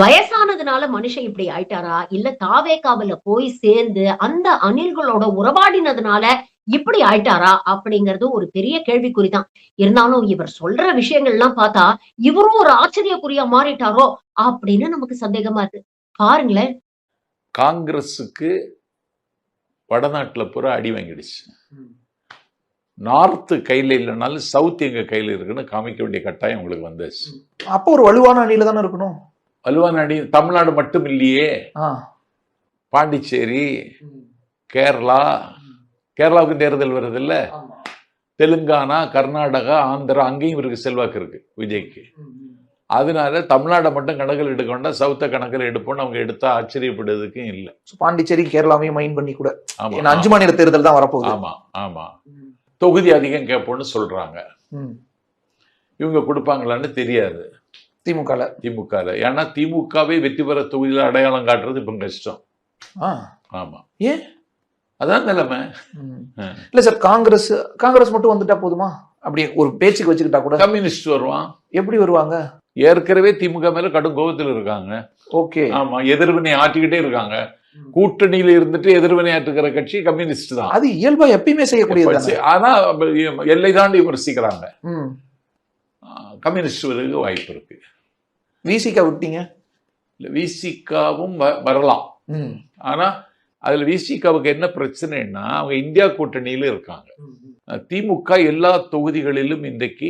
வயசானதுனால மனுஷன் இப்படி ஆயிட்டாரா? இல்ல தாவேகாவுல போய் சேர்ந்து அந்த அணில்களோட உறவாடினதுனால இப்படி ஆயிட்டாரா? அப்படிங்கிறது ஒரு பெரிய கேள்விக்குறி தான். இருந்தாலும் இவர் சொல்ற விஷயங்கள்லாம் பார்த்தா, இவரும் ஒரு ஆச்சரியக்குறியா மாறிட்டாரோ? அப்படின்னு நமக்கு சந்தேகமா இருக்கு. பாருங்களேன். காங்கிரஸுக்கு வடநாட்டுல பூரா அடி வாங்கிடுச்சு. நார்த் கையில இல்லைனாலும் சவுத் எங்க கையில இருக்குன்னு காமிக்க வேண்டிய கட்டாயம் உங்களுக்கு வந்துச்சு. அப்போ ஒரு வலுவான அணியில தானே இருக்கணும். வலுவான அணி தமிழ்நாடு மட்டும் இல்லையே, பாண்டிச்சேரி, கேரளா, கேரளாவுக்கு தேர்தல் வருது இல்ல, தெலுங்கானா, கர்நாடகா, ஆந்திரா, அங்கேயும் இவருக்கு செல்வாக்கு இருக்கு விஜய்க்கு. அதனால தமிழ்நாடை மட்டும் கணக்கில் எடுக்க வேண்டாம், சவுத்த கணக்கில் எடுப்போம்னு அவங்க எடுத்தா ஆச்சரியப்படுறதுக்கும் இல்லை. பாண்டிச்சேரி கேரளாவையும் மைண்ட் பண்ணி கூட 5 மாநில தேர்தல் தான் வரப்போகுது. ஆமா ஆமா, தொகுதி அதிகம் கேட்போம்னு சொல்றாங்க. இவங்க கொடுப்பாங்களான்னு தெரியாது திமுக. ஏன்னா திமுகவே வெற்றி பெற தொகுதியில அடையாளம் காட்டுறது இப்ப கஷ்டம். ஆமா, ஏன் அதான் நிலைமை. இல்ல சார், காங்கிரஸ் மட்டும் வந்துட்டா போதுமா? அப்படி ஒரு பேச்சுக்கு வச்சுக்கிட்டா கூட கம்யூனிஸ்ட் வருவான். எப்படி வருவாங்க? ஏற்கனவே திமுக மேல கடும் கோபத்தில் இருக்காங்க. ஓகே, ஆமா, எதிர்வினை ஆற்றிக்கிட்டே இருக்காங்க. கூட்டணியில இருந்துட்டு எதிர்வினை ஆற்றுகிற கட்சி கம்யூனிஸ்ட் தான். அது இயல்பா எப்பயுமே செய்யக்கூடியது. ஆனா எல்லை தாண்டி விமர்சிக்கிறாங்க. கம்யூனிஸ்ட் வாய்ப்பு இருக்கு. விசிகா விட்டீங்க, விசிகாவும் வரலாம். ஆனா அதுல விசிகாவுக்கு என்ன பிரச்சனைன்னா, அவங்க இந்தியா கூட்டணியில இருக்காங்க. திமுக எல்லா தொகுதிகளிலும் இன்றைக்கு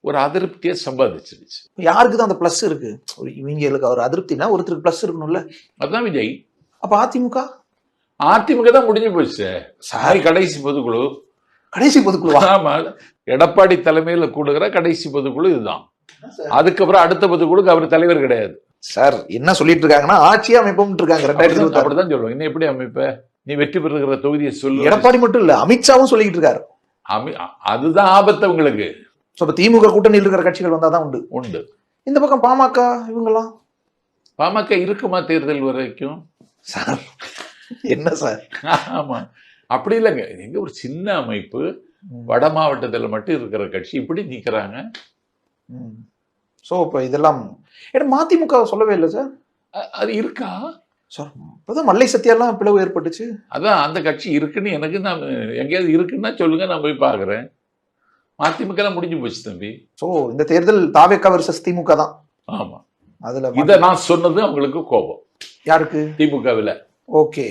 ஒரு அதிருப்தியை சம்பாதிச்சிருச்சு. யாருக்கு தான் அந்த பிளஸ் இருக்கு? இவங்களுக்கு ஒரு அதிருப்தினா ஒருத்தருக்கு பிளஸ் இருக்கணும்ல. அதுதான் விஜய். அப்ப அதிமுக தான் முடிஞ்சு போச்சு சாரி. கடைசி பொதுக்குழு. ஆமா, எடப்பாடி தலைமையில கூடுகிற கடைசி பொதுக்குழு இதுதான். அதுக்கப்புறம் அடுத்த பொதுக்குழுக்கு அவர் தலைவர் கிடையாது சார். என்ன சொல்லிட்டு இருக்காங்கன்னா ஆட்சியே அமைப்பும் இருக்காங்க. அப்படிதான் சொல்லுவாங்க. இன்னும் எப்படி அமைப்ப? நீ வெற்றி பெறுகிற தொகுதியை சொல்லு. எடப்பாடி மட்டும் இல்ல, அமித்ஷாவும் சொல்லிட்டு இருக்காரு. அதுதான் ஆபத்து உங்களுக்கு. திமுக கூட்டணியில் இருக்கிற கட்சிகள் வந்தாதான் உண்டு. இந்த பக்கம் பாமக, இவங்கெல்லாம் பாமக இருக்குமா தேர்தல் வரைக்கும்? சார் என்ன சார்? ஆமா, அப்படி இல்லைங்க. எங்க ஒரு சின்ன அமைப்பு வட மாவட்டத்துல மட்டும் இருக்கிற கட்சி இப்படி நிக்கிறாங்க. சோ இப்ப இதெல்லாம் மதிமுக சொல்லவே இல்லை சார். அது இருக்கா சார்? இப்பதான் மல்லை சத்தியெல்லாம் பிளவு ஏற்பட்டுச்சு. அதான் அந்த கட்சி இருக்குன்னு எனக்கு, நான் எங்கேயாவது இருக்குன்னா சொல்லுங்க, நான் போய் பாக்குறேன். மதிமுக எல்லாம் முடிஞ்சு போச்சு தம்பி. சோ இந்த தேர்தல் தாவேகா வெர்சஸ் திமுக தான். ஆமா, அதுல இத நான் சொன்னது அவங்களுக்கு கோபம். யாருக்கு? திமுகவில். ஓகே.